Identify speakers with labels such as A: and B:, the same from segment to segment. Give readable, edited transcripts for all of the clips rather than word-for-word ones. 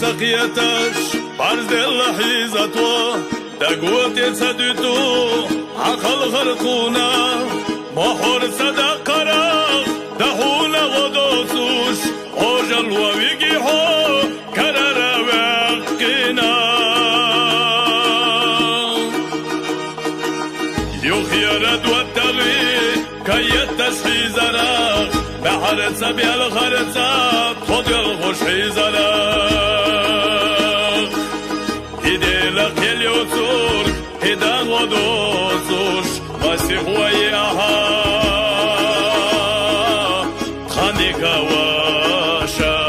A: سقيتش برز اللحيزة دقوت يتسددو عقل غرقونا محور صدقرا دهونا ودوسوش أجل وويقيحو كرر وقنا يخيرد والتغي كي التشحيزرا بحرسة بالخرسة خد الخش حيزرا إدلق اليسور إدان ودوسوش مسيح وياها خانك واشا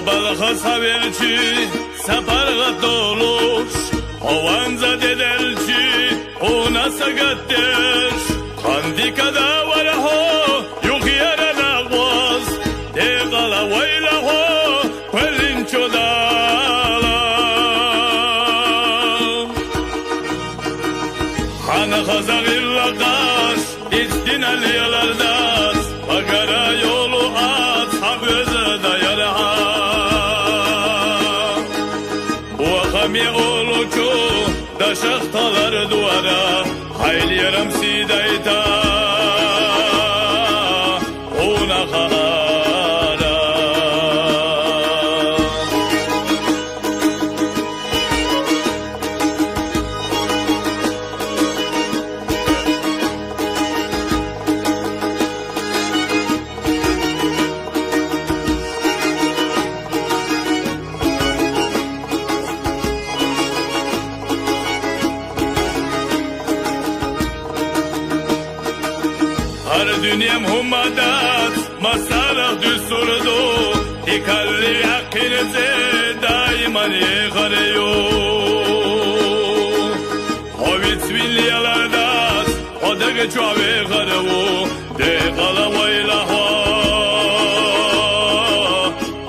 A: Balxasaverci, saparga doluş, Hovanza dedelci, ona sagatteş, Kandikada varaho, yuhyara nagvaz, Degala vaylaho, Quelincho dala. Hana khazagillaqaş, İstina liyalardas, Bagara yolu at, Haböze dayaraha. Mi olucu da şahtalar duvara hayli yaram sidayta ona khara Dünyam humadat masarah düsturdu Dikalli yakinize daiman yıkarıyor Hovitz bilyalardas Odage çuave karavu Dekala vaylaho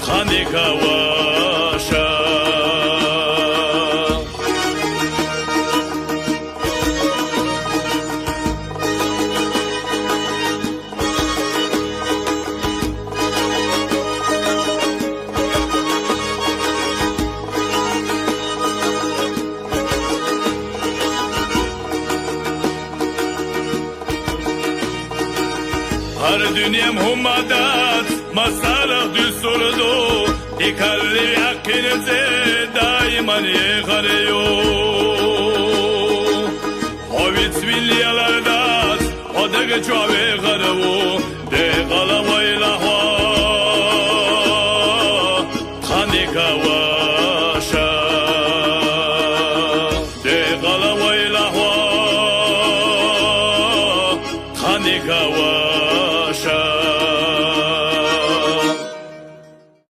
A: Khanika vaşa Dünyam humadat masarah düsturdu Dikalli yakinize daiman yıkarıyor Hovitz bilyalardas Odage çuave karavu Dekala